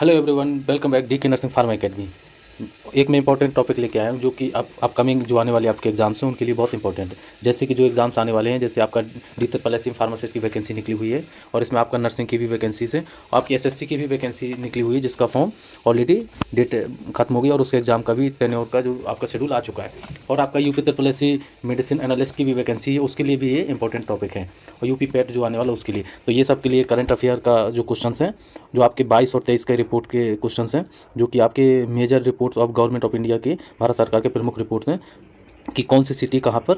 Hello everyone, welcome back D के nursing pharma academy. एक मैं इंपॉर्टेंट टॉपिक लेके आया हूँ जो कि अपकमिंग जो आने वाले आपके एग्जाम्स हैं उनके लिए बहुत इंपॉर्टेंट है। जैसे कि जो एग्जाम्स आने वाले हैं, जैसे आपका डी फार्मासिस्ट की वैकेंसी निकली हुई है और इसमें आपका नर्सिंग की भी वैकेंसीज है और आपकी एसएससी की भी वैकेंसी निकली हुई है जिसका फॉर्म ऑलरेडी डेट खत्म हो गई और उसके एग्जाम का भी टेन्योर का जो आपका शेड्यूल आ चुका है। और आपका यूपी मेडिसिन एनालिस्ट की भी वैकेंसी है, उसके लिए भी ये इंपॉर्टेंट टॉपिक है। और यूपी पेट जो आने वाला उसके लिए, तो ये सब के लिए करंट अफेयर का जो क्वेश्चन हैं, जो आपके 22 और 23 के रिपोर्ट के क्वेश्चन हैं, जो कि आपके major reports of government of India के भारत सरकार के प्रमुख रिपोर्ट्स हैं कि कौन सी सिटी कहाँ पर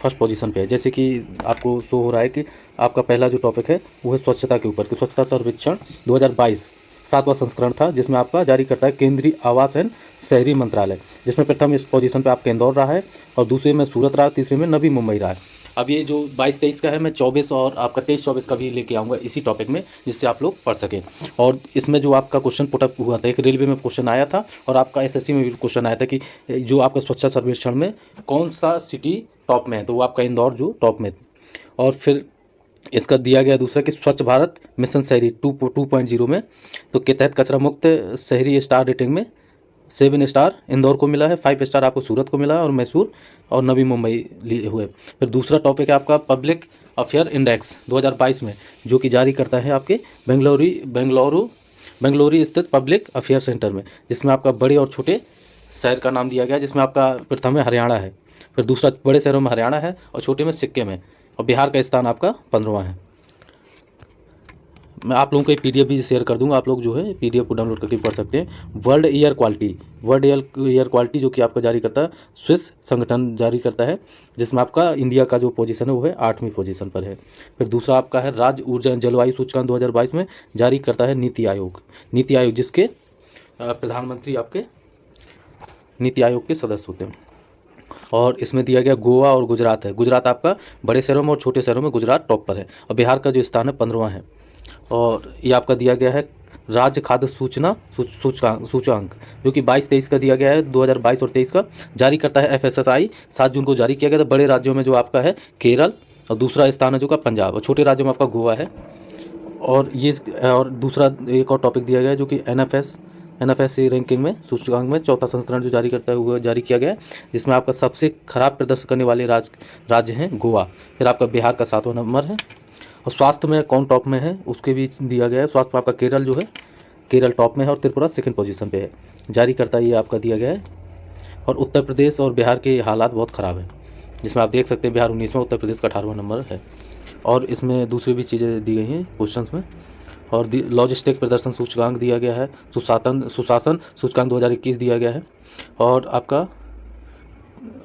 फर्स्ट पोजीशन पे है। जैसे कि आपको शो हो रहा है कि आपका पहला जो टॉपिक है वो है स्वच्छता के ऊपर कि स्वच्छता सर्वेक्षण 2022 7वां संस्करण था, जिसमें आपका जारी करता है केंद्रीय आवास एंड शहरी मंत्रालय, जिसमें प्रथम इस पोजीशन पे आपका इंदौर रहा है और दूसरे में सूरत रहा, तीसरे में नवी मुंबई रहा है। अब ये जो 22-23 का है, मैं 24 और आपका 23-24 का भी लेके आऊँगा इसी टॉपिक में, जिससे आप लोग पढ़ सकें। और इसमें जो आपका क्वेश्चन पुटअप हुआ था, एक रेलवे में क्वेश्चन आया था और आपका एसएससी में भी क्वेश्चन आया था कि जो आपका स्वच्छता सर्वेक्षण में कौन सा सिटी टॉप में है, तो वो आपका इंदौर जो टॉप में। और फिर इसका दिया गया दूसरा कि स्वच्छ भारत मिशन शहरी 2.0 में तो के तहत कचरा मुक्त शहरी स्टार रेटिंग में 7 स्टार इंदौर को मिला है, 5 स्टार आपको सूरत को मिला है और मैसूर और नवी मुंबई लिए हुए। फिर दूसरा टॉपिक है आपका पब्लिक अफेयर इंडेक्स 2022 में, जो कि जारी करता है आपके बेंगलुरु स्थित पब्लिक अफेयर सेंटर में, जिसमें आपका बड़े और छोटे शहर का नाम दिया गया है, जिसमें आपका प्रथम में हरियाणा है, फिर दूसरा बड़े शहरों में हरियाणा है और छोटे में सिक्किम है और बिहार का स्थान आपका 15वां है। मैं आप लोगों को पीडीएफ भी शेयर कर दूंगा, आप लोग जो है पीडीएफ को डाउनलोड करके पढ़ सकते हैं। वर्ल्ड एयर क्वालिटी जो कि आपका जारी करता है स्विस संगठन जारी करता है, जिसमें आपका इंडिया का जो पोजीशन है वो है 8वीं पोजीशन पर है। फिर दूसरा आपका है राज्य ऊर्जा जलवायु सूचकांक 2022 में जारी करता है नीति आयोग जिसके प्रधानमंत्री आपके नीति आयोग के सदस्य होते हैं। और इसमें दिया गया गोवा और गुजरात है। गुजरात आपका बड़े शहरों में और छोटे शहरों में गुजरात टॉप पर है और बिहार का जो स्थान है 15वां है। और ये आपका दिया गया है राज्य खाद्य सूचकांक जो कि 22-23 का दिया गया है, 2022 और 23 का जारी करता है FSSAI। 7 जून को जारी किया गया था। बड़े राज्यों में जो आपका है केरल और दूसरा स्थान है जो का पंजाब और छोटे राज्यों में आपका गोवा है। और दूसरा एक और टॉपिक दिया गया है जो कि NFS रैंकिंग में सूचकांक में 4था संस्करण जो जारी करता है वो जारी किया गया है, जिसमें आपका सबसे खराब प्रदर्शन करने वाले राज्य हैं गोवा। फिर आपका बिहार का 7वां नंबर है। और स्वास्थ्य में कौन टॉप में है उसके भी दिया गया है। स्वास्थ्य में आपका केरल जो है केरल टॉप में है और त्रिपुरा सेकंड पोजीशन पे है, जारी करता है ये आपका दिया गया है। और उत्तर प्रदेश और बिहार के हालात बहुत ख़राब है, जिसमें आप देख सकते हैं बिहार 19वां, उत्तर प्रदेश का 18वां नंबर है। और इसमें दूसरी भी चीज़ें दी गई हैं क्वेश्चन में। और लॉजिस्टिक प्रदर्शन सूचकांक दिया गया है, सुशासन सूचकांक 2021 दिया गया है। और आपका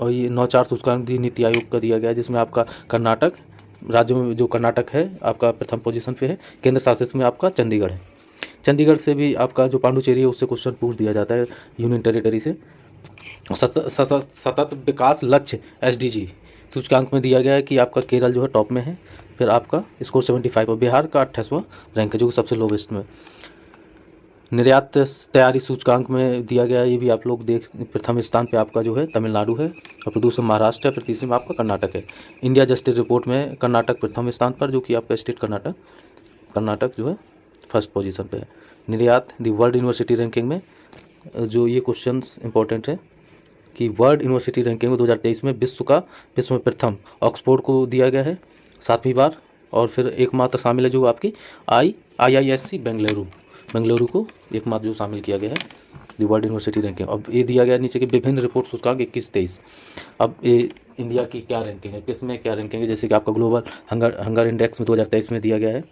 और ये नवाचार सूचकांक भी नीति आयोग का दिया गया है, जिसमें आपका कर्नाटक राज्यों में जो कर्नाटक है आपका प्रथम पोजीशन पे है। केंद्र शासित में आपका चंडीगढ़ है। चंडीगढ़ से भी आपका जो पांडुचेरी है उससे क्वेश्चन पूछ दिया जाता है यूनियन टेरिटरी से। सतत विकास लक्ष्य SDG सूचकांक में दिया गया है कि आपका केरल जो है टॉप में है, फिर आपका स्कोर 75 और बिहार का 28वां रैंक है जो कि सबसे लोवेस्ट में। निर्यात तैयारी सूचकांक में दिया गया है, ये भी आप लोग देख, प्रथम स्थान पे आपका जो है तमिलनाडु है और फिर दूसरे महाराष्ट्र है, फिर तीसरे में आपका कर्नाटक है। इंडिया जस्टिस रिपोर्ट में कर्नाटक प्रथम स्थान पर, जो कि आपका स्टेट कर्नाटक जो है फर्स्ट पोजीशन पे है। निर्यात दी वर्ल्ड यूनिवर्सिटी रैंकिंग में जो ये क्वेश्चन इंपॉर्टेंट है कि वर्ल्ड यूनिवर्सिटी रैंकिंग में 2023 में विश्व में प्रथम ऑक्सफोर्ड को दिया गया है 7वीं बार। और फिर एकमात्र शामिल है जो आपकी IISc बेंगलुरु को एकमात्र जो शामिल किया गया है दी वर्ल्ड यूनिवर्सिटी रैंकिंग। अब ये दिया गया नीचे के विभिन्न रिपोर्ट सूचकांक 21-23। अब ये इंडिया की क्या रैंकिंग है, किस में क्या रैंकिंग है, जैसे कि आपका ग्लोबल हंगर इंडेक्स में 2023 में दिया गया है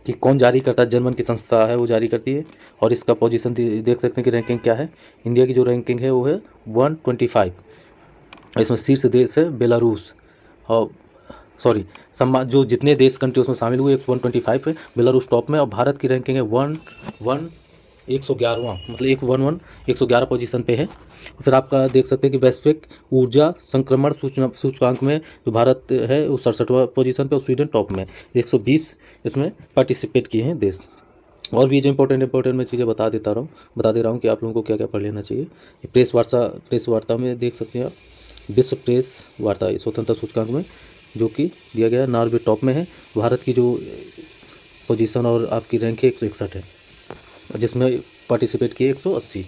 कि कौन जारी करता है, जर्मन की संस्था है वो जारी करती है। और इसका पोजीशन देख सकते हैं कि रैंकिंग क्या है। इंडिया की जो रैंकिंग है वो है 125। इसमें शीर्ष देश है बेलारूस और जो जितने देश कंट्री उसमें शामिल हुए 125 है, बेलारूस टॉप में। और भारत की रैंकिंग है 111वां, मतलब 111 पोजीशन पे है। फिर आपका देख सकते हैं कि वैश्विक ऊर्जा संक्रमण सूचकांक में जो भारत है वो 67वां पोजीशन पे और स्वीडन टॉप में 120 इसमें पार्टिसिपेट किए हैं देश। और भी जो इंपॉर्टेंट मैं चीज़ें बता दे रहा हूँ कि आप लोगों को क्या क्या पढ़ लेना चाहिए। प्रेस वार्ता में देख सकते हैं आप विश्व प्रेस वार्ता स्वतंत्रता सूचकांक में जो कि दिया गया नॉर्वे टॉप में है। भारत की जो पोजीशन और आपकी रैंक है 161 है। जिसमें पार्टिसिपेट किए 180।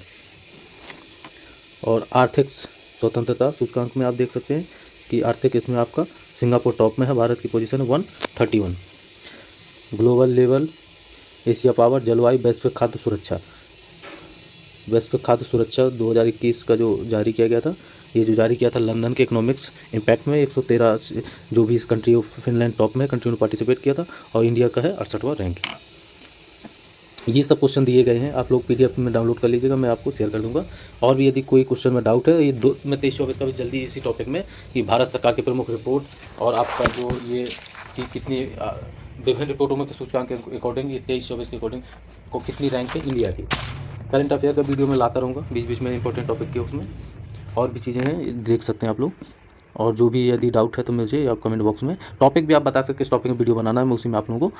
और आर्थिक स्वतंत्रता सूचकांक में आप देख सकते हैं कि आर्थिक इसमें आपका सिंगापुर टॉप में है, भारत की पोजीशन है 131। ग्लोबल लेवल एशिया पावर जलवायु वैश्विक खाद्य सुरक्षा, वैश्विक खाद्य सुरक्षा 2021 का जो जारी किया गया था, ये जो जारी किया था लंदन के इकोनॉमिक्स इम्पैक्ट में 113 जो भी इस कंट्री ऑफ फिनलैंड टॉप में कंट्री ने पार्टिसिपेट किया था, और इंडिया का है 68वां रैंक। ये सब क्वेश्चन दिए गए हैं, आप लोग PDF में डाउनलोड कर लीजिएगा, मैं आपको शेयर कर दूंगा। और भी यदि कोई क्वेश्चन में डाउट है, ये 2 में 23-24 का भी जल्दी इसी टॉपिक में कि भारत सरकार की प्रमुख रिपोर्ट और आपका जो ये कि कितनी विभिन्न रिपोर्टों में सूचकांक के अकॉर्डिंग ये 23-24 के अकॉर्डिंग को कितनी रैंक है इंडिया की। करंट अफेयर का वीडियो मैं लाता रहूँगा बीच बीच में, इंपॉर्टेंट टॉपिक के उसमें और भी चीज़ें हैं, देख सकते हैं आप लोग। और जो भी यदि डाउट है तो मुझे आप कमेंट बॉक्स में टॉपिक भी आप बता सकते हैं, किस टॉपिक में वीडियो बनाना है, मैं उसी में आप लोगों को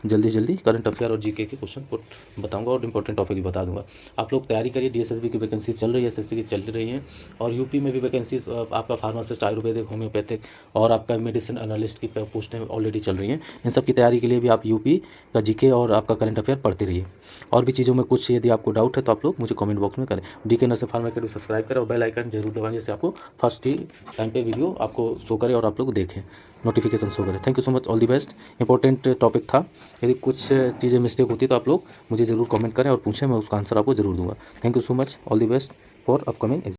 जल्दी करंट अफेयर और जीके के क्वेश्चन बताऊंगा और इंपॉर्टेंट टॉपिक भी बता दूंगा। आप लोग तैयारी करिए, DSSB की वैकेंसी चल रही है, SSC की चल रही हैं, और यूपी में भी वैकेंसीज आपका फार्मासिस्ट, आयुर्वेदिक, होम्योपैथिक और आपका मेडिसिन एनालिस्ट की पोस्टें ऑलरेडी चल रही हैं। इन सब की तैयारी के लिए भी आप यूपी का जीके और आपका करंट अफेयर पढ़ते रहिए। और भी चीज़ों में कुछ यदि आपको डाउट है तो आप लोग मुझे कमेंट बॉक्स में करें। DK nursing pharma academy subscribe करें और बेल आइकन जरूर दबाएं, जिससे आपको फर्स्ट ही टाइम पे वीडियो आपको शो करे और आप लोग देखें, नोटिफिकेशन शो करें। Thank you so much, all the best. Important topic था, यदि कुछ चीज़ें मिस्टेक होती है तो आप लोग मुझे ज़रूर कमेंट करें और पूछें, मैं उसका आंसर आपको ज़रूर दूंगा। Thank you so much, all the best for upcoming exam.